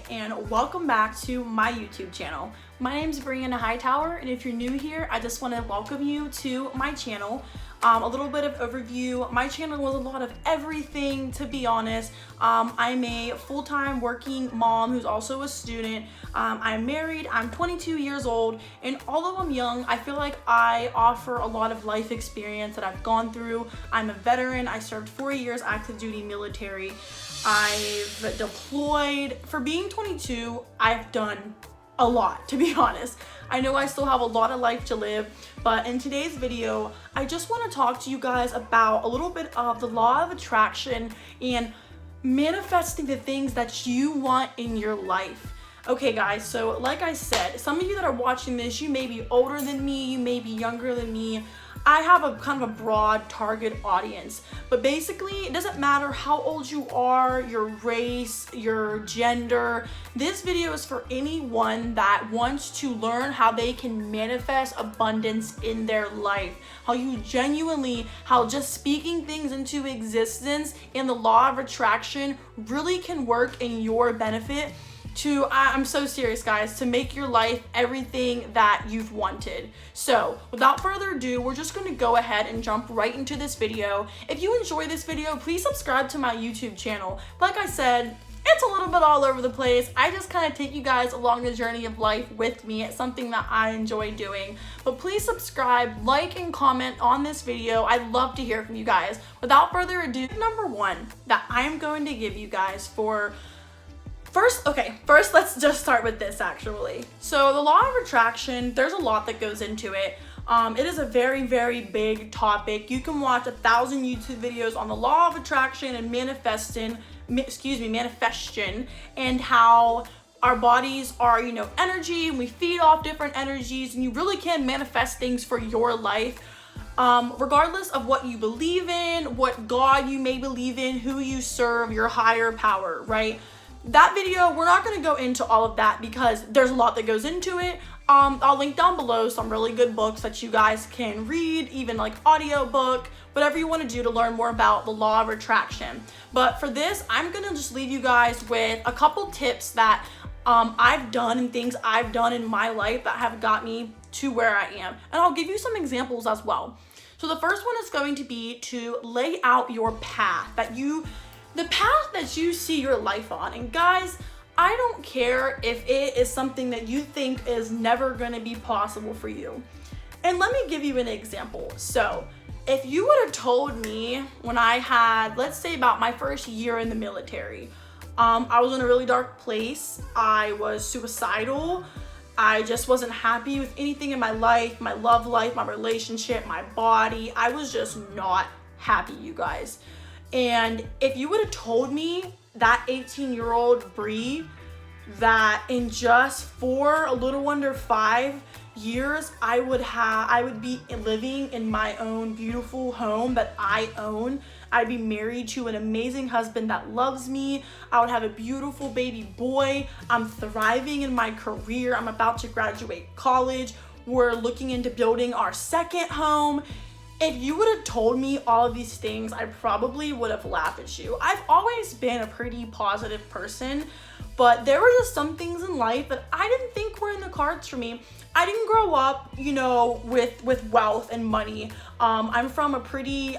and welcome back to my YouTube channel. My name is Brianna Hightower, and if you're new here, I just want to welcome you to my channel. A little bit of overview. My channel was a lot of everything, to be honest. I'm a full-time working mom who's also a student. I'm married, I'm 22 years old, and although I'm young, I feel like I offer a lot of life experience that I've gone through. I'm a veteran. I served 4 years active duty military. I've deployed. For being 22, I've done a lot, to be honest. I know I still have a lot of life to live, but in today's video, I just want to talk to you guys about a little bit of the law of attraction and manifesting the things that you want in your life. Okay guys, so like I said, some of you that are watching this, you may be older than me, you may be younger than me. I have a kind of a broad target audience, but basically it doesn't matter how old you are, your race, your gender. This video is for anyone that wants to learn how they can manifest abundance in their life. How just speaking things into existence and the law of attraction really can work in your benefit. I'm so serious guys, to make your life everything that you've wanted. So without further ado, we're just going to go ahead and jump right into this video. If you enjoy this video, please subscribe to my YouTube channel. Like I said, it's a little bit all over the place. I just kind of take you guys along the journey of life with me. It's something that I enjoy doing. But please subscribe, like, and comment on this video. I'd love to hear from you guys. Without further ado, number one that I'm going to give you guys for First, let's just start with this actually. So the law of attraction, there's a lot that goes into it. It is a very, very big topic. You can watch 1,000 YouTube videos on the law of attraction and manifestation and how our bodies are, energy, and we feed off different energies, and you really can manifest things for your life. Regardless of what you believe in, what God you may believe in, who you serve, your higher power, right? That video, we're not going to go into all of that because there's a lot that goes into it. I'll link down below some really good books that you guys can read, even like audio book, whatever you want to do to learn more about the law of attraction. But for this, I'm going to just leave you guys with a couple tips that I've done and things I've done in my life that have got me to where I am. And I'll give you some examples as well. So the first one is going to be to lay out your path the path that you see your life on. And guys, I don't care if it is something that you think is never going to be possible for you. And let me give you an example. So if you would have told me when I had, let's say about my first year in the military, I was in a really dark place. I was suicidal. I just wasn't happy with anything in my life, my love life, my relationship, my body. I was just not happy, you guys. And if you would have told me that 18-year-old Bree that in just a little under 5 years, I would be living in my own beautiful home that I own. I'd be married to an amazing husband that loves me. I would have a beautiful baby boy. I'm thriving in my career. I'm about to graduate college. We're looking into building our second home. If you would have told me all of these things, I probably would have laughed at you. I've always been a pretty positive person, but there were just some things in life that I didn't think were in the cards for me. I didn't grow up, with wealth and money. I'm from a pretty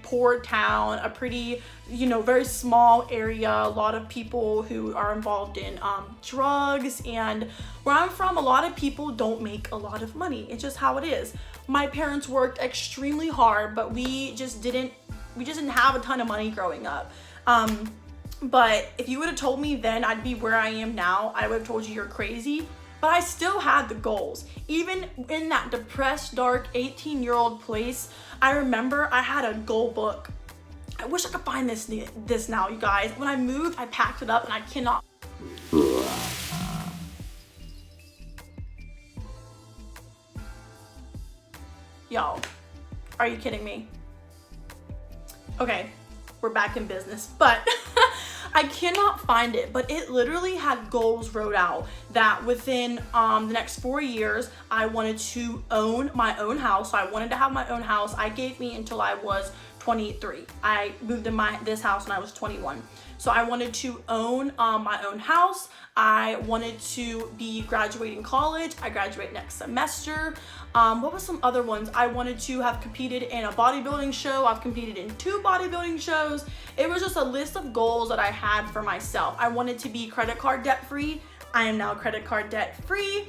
poor town, a pretty, very small area. A lot of people who are involved in drugs, and where I'm from, a lot of people don't make a lot of money. It's just how it is. My parents worked extremely hard, but we just didn't have a ton of money growing up. But if you would have told me then I'd be where I am now, I would have told you you're crazy. But I still had the goals. Even in that depressed, dark 18-year-old place, I remember I had a goal book. I wish I could find this now, you guys. When I moved, I packed it up and I cannot. Yo, are you kidding me? Okay, we're back in business, but I cannot find it, but it literally had goals wrote out that within the next 4 years, I wanted to own my own house. So I wanted to have my own house. I gave me until I was 23. I moved in this house when I was 21. So I wanted to own my own house. I wanted to be graduating college. I graduate next semester. What was some other ones? I wanted to have competed in a bodybuilding show. I've competed in 2 bodybuilding shows. It was just a list of goals that I had for myself. I wanted to be credit card debt free. I am now credit card debt free.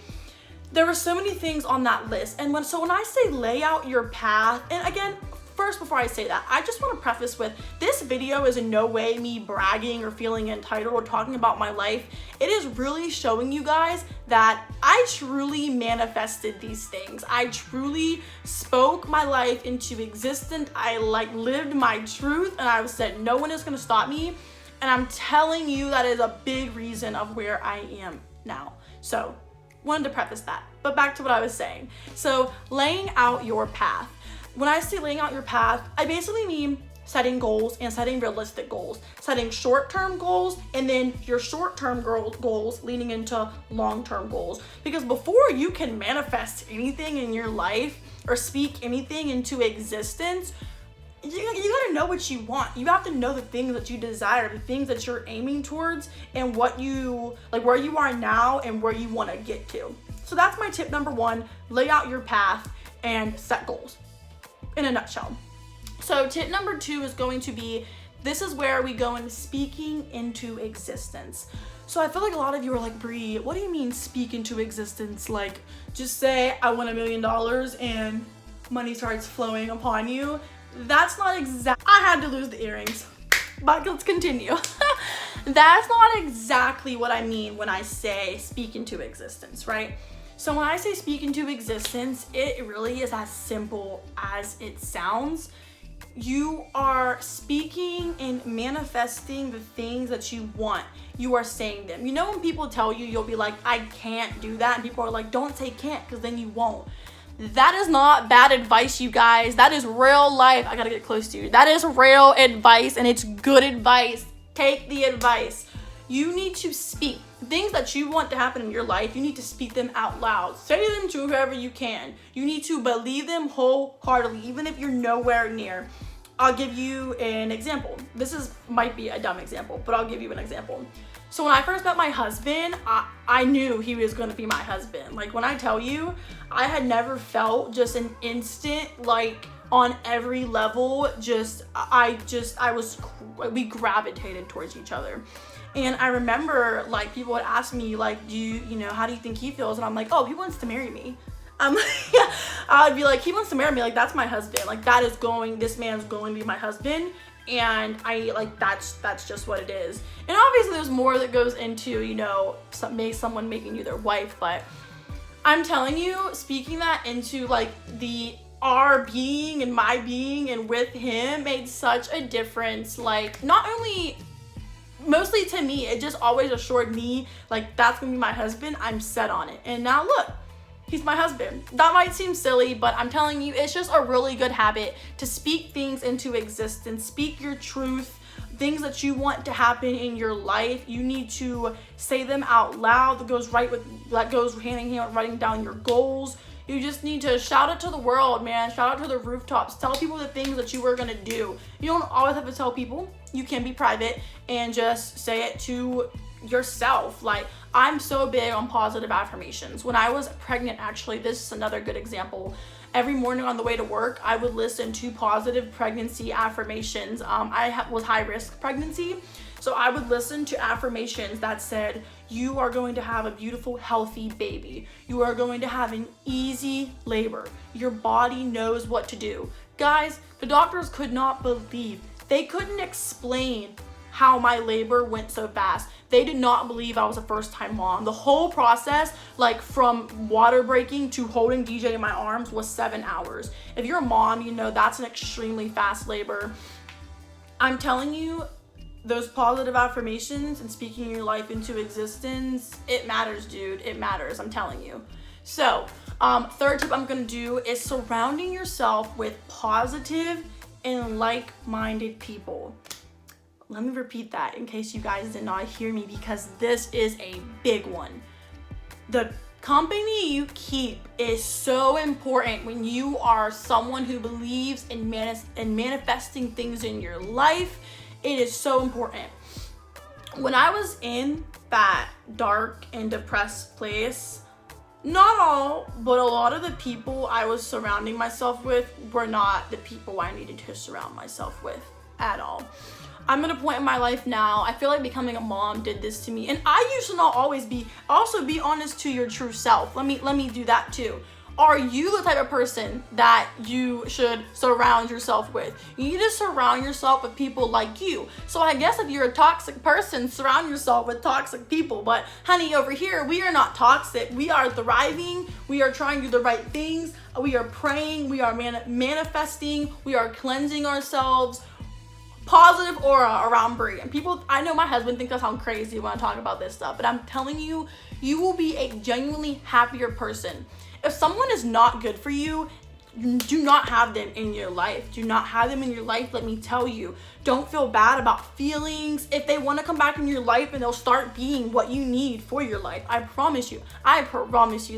There were so many things on that list. And when I say lay out your path, and again, first, before I say that, I just want to preface with, this video is in no way me bragging or feeling entitled or talking about my life. It is really showing you guys that I truly manifested these things. I truly spoke my life into existence. I lived my truth, and I said, no one is going to stop me. And I'm telling you, that is a big reason of where I am now. So, wanted to preface that. But back to what I was saying. So, laying out your path. When I say laying out your path, I basically mean setting goals and setting realistic goals, setting short-term goals, and then your short-term goals leading into long-term goals. Because before you can manifest anything in your life or speak anything into existence, you gotta know what you want. You have to know the things that you desire, the things that you're aiming towards, and what you, where you are now and where you wanna get to. So that's my tip number 1, lay out your path and set goals. In a nutshell. So tip number 2 is going to be, this is where we go in speaking into existence. So I feel like a lot of you are like, Bree, what do you mean speak into existence? Like, just say I want $1 million and money starts flowing upon you. That's not I had to lose the earrings, but let's continue. That's not exactly what I mean when I say speak into existence, right? So when I say speak into existence, it really is as simple as it sounds. You are speaking and manifesting the things that you want. You are saying them. You know when people tell you, you'll be like, I can't do that. And people are like, don't say can't, because then you won't. That is not bad advice, you guys. That is real life. I gotta get close to you. That is real advice, and it's good advice. Take the advice. You need to speak things that you want to happen in your life. You need to speak them out loud. Say them to whoever you can. You need to believe them wholeheartedly, even if you're nowhere near. I'll give you an example. Might be a dumb example, but I'll give you an example. So when I first met my husband, I knew he was going to be my husband. Like, when I tell you, I had never felt just an instant, on every level, we gravitated towards each other. And I remember, people would ask me, how do you think he feels? And I'm like, oh, he wants to marry me. I'd be like, he wants to marry me. That's my husband. This man's going to be my husband. And that's just what it is. And obviously there's more that goes into, someone making you their wife. But I'm telling you, speaking that into, our being and my being and with him made such a difference. Not only... Mostly to me, it just always assured me, that's gonna be my husband. I'm set on it. And now look, he's my husband. That might seem silly, but I'm telling you, it's just a really good habit to speak things into existence, speak your truth, things that you want to happen in your life. You need to say them out loud. That goes hand in hand with writing down your goals. You just need to shout it to the world, man. Shout out to the rooftops. Tell people the things that you were gonna do. You don't always have to tell people. You can be private and just say it to yourself. I'm so big on positive affirmations. When I was pregnant, actually, this is another good example. Every morning on the way to work, I would listen to positive pregnancy affirmations. I was high risk pregnancy. So I would listen to affirmations that said, you are going to have a beautiful, healthy baby. You are going to have an easy labor. Your body knows what to do. Guys, the doctors could not believe. They couldn't explain how my labor went so fast. They did not believe I was a first-time mom. The whole process, from water breaking to holding DJ in my arms, was 7 hours. If you're a mom, that's an extremely fast labor. I'm telling you, those positive affirmations and speaking your life into existence, it matters, dude. It matters, I'm telling you. So, third tip I'm gonna do is surrounding yourself with positive and like-minded people. Let me repeat that in case you guys did not hear me, because this is a big one. The company you keep is so important when you are someone who believes in manifesting things in your life. It is so important. when I was in that dark and depressed place, not all, but a lot of the people I was surrounding myself with were not the people I needed to surround myself with at all. I'm at a point in my life now, I feel like becoming a mom did this to me. And I used to not always be, also be honest to your true self. Let me do that too. Are you the type of person that you should surround yourself with? You need to surround yourself with people like you. So I guess if you're a toxic person, surround yourself with toxic people. But honey, over here, we are not toxic. We are thriving. We are trying to do the right things. We are praying. We are manifesting. We are cleansing ourselves. Positive aura around Brie. And people, I know my husband thinks I sound crazy when I talk about this stuff, but I'm telling you, you will be a genuinely happier person. If someone is not good for you, do not have them in your life. Do not have them in your life. Let me tell you, don't feel bad about feelings. If they want to come back in your life and they'll start being what you need for your life, I promise you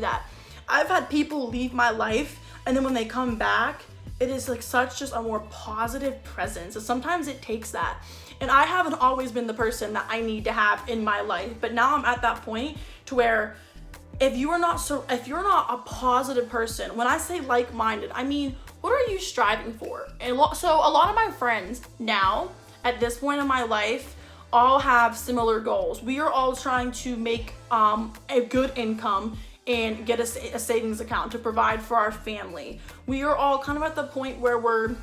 that. I've had people leave my life, and then when they come back, it is like such just a more positive presence. So sometimes it takes that. And I haven't always been the person that I need to have in my life, but now I'm at that point to where if you're not a positive person, when I say like-minded, I mean, what are you striving for? And so a lot of my friends now, at this point in my life, all have similar goals. We are all trying to make a good income and get a savings account to provide for our family. We are all kind of at the point where we're,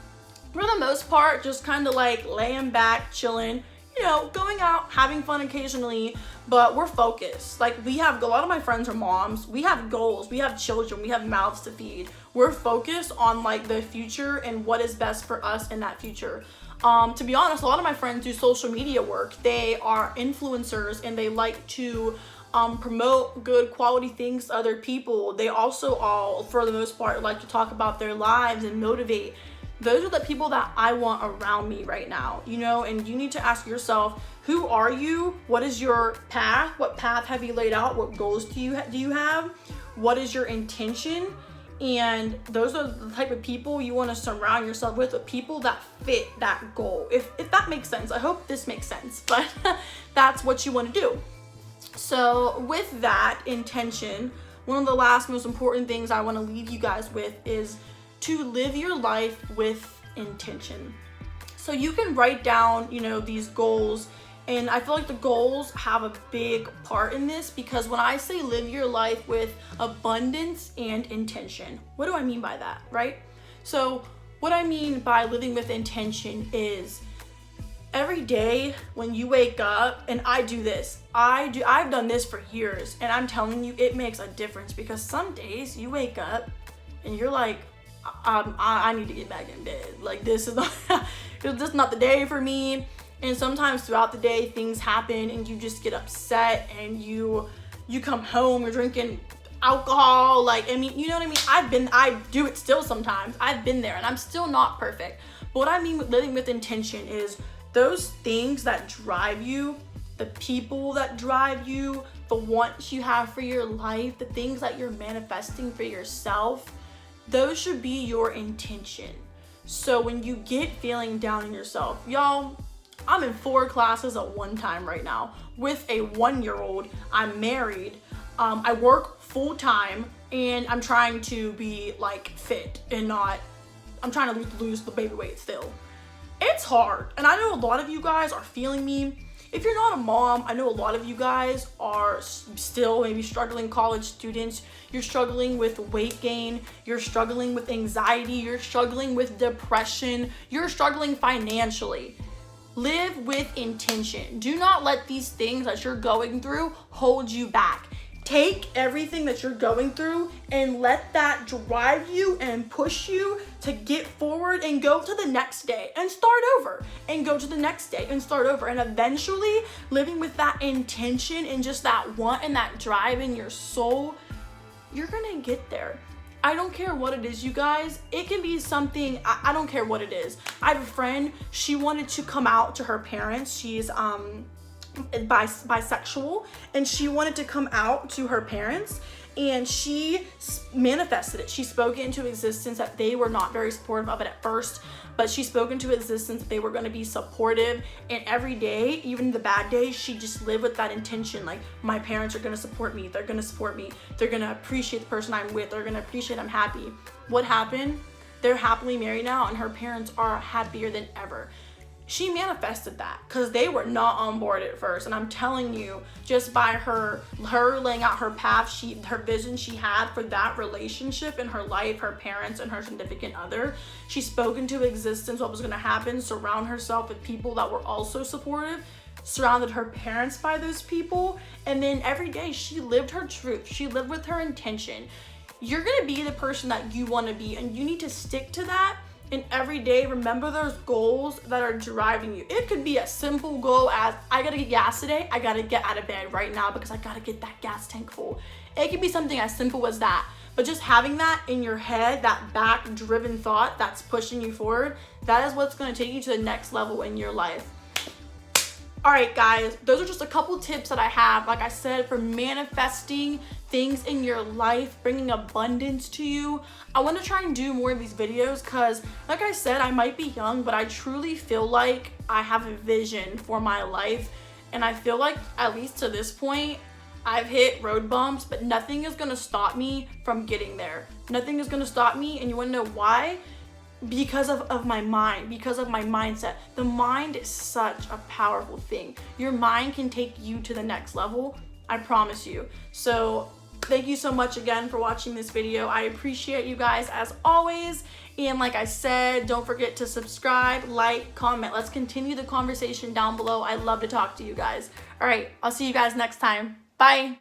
for the most part, just kind of like laying back, chilling, you know, going out, having fun occasionally, but we're focused. Like, we have, a lot of my friends are moms. We have goals, we have children, we have mouths to feed. We're focused on like the future and what is best for us in that future. To be honest, a lot of my friends do social media work. They are influencers and they like to promote good quality things to other people. They also all, for the most part, like to talk about their lives and motivate. Those are the people that I want around me right now, you know. And you need to ask yourself, who are you? What is your path? What path have you laid out? What goals do you have? What is your intention? And those are the type of people you want to surround yourself with people that fit that goal. If that makes sense. I hope this makes sense, but that's what you want to do. So with that intention, one of the last most important things I want to leave you guys with is to live your life with intention. So you can write down, you know, these goals, and I feel like the goals have a big part in this, because when I say live your life with abundance and intention, what do I mean by that, right? So what I mean by living with intention is every day when you wake up, and I do this, I've done this for years, and I'm telling you, it makes a difference, because some days you wake up and you're like, I need to get back in bed. Like, this is not the day for me. And sometimes throughout the day, things happen and you just get upset, and you come home, you're drinking alcohol. Like, I mean, you know what I mean? I do it still sometimes. I've been there, and I'm still not perfect. But what I mean with living with intention is those things that drive you, the people that drive you, the wants you have for your life, the things that you're manifesting for yourself, those should be your intention. So when you get feeling down in yourself, y'all, I'm in 4 classes at one time right now with a 1-year-old. I'm married. I work full time, and I'm trying to be like fit and not, I'm trying to lose the baby weight still. It's hard. And I know a lot of you guys are feeling me. If you're not a mom, I know a lot of you guys are still maybe struggling, college students. You're struggling with weight gain. You're struggling with anxiety. You're struggling with depression. You're struggling financially. Live with intention. Do not let these things that you're going through hold you back. Take everything that you're going through and let that drive you and push you to get forward and go to the next day and start over, and go to the next day and start over. And eventually, living with that intention and just that want and that drive in your soul, you're gonna get there. I don't care what it is, you guys. It can be something, I don't care what it is. I have a friend, she wanted to come out to her parents. She's bisexual, and she wanted to come out to her parents, and she manifested it. She spoke it into existence that they were not very supportive of it at first, but she spoke into existence that they were going to be supportive. And every day, even the bad days, she just lived with that intention. Like, my parents are going to support me. They're going to support me. They're going to appreciate the person I'm with. They're going to appreciate I'm happy. What happened? They're happily married now, and her parents are happier than ever. She manifested that because they were not on board at first. And I'm telling you, just by her laying out her path, her vision she had for that relationship in her life, her parents and her significant other, she spoke into existence what was going to happen, surround herself with people that were also supportive, surrounded her parents by those people, and then every day she lived her truth. She lived with her intention. You're going to be the person that you want to be, and you need to stick to that. And every day, remember those goals that are driving you. It could be a simple goal as, I gotta get gas today. I gotta get out of bed right now because I gotta get that gas tank full. It could be something as simple as that. But just having that in your head, that back-driven thought that's pushing you forward, that is what's gonna take you to the next level in your life. All right, guys, those are just a couple tips that I have, like I said, for manifesting things in your life, bringing abundance to you. I want to try and do more of these videos because, like I said, I might be young, but I truly feel like I have a vision for my life. And I feel like, at least to this point, I've hit road bumps, but nothing is going to stop me from getting there. Nothing is going to stop me, and you want to know why? Because of my mind, because of my mindset. The mind is such a powerful thing. Your mind can take you to the next level, I promise you. So thank you so much again for watching this video. I appreciate you guys as always. And like I said, don't forget to subscribe, like, comment. Let's continue the conversation down below. I love to talk to you guys. All right, I'll see you guys next time. Bye.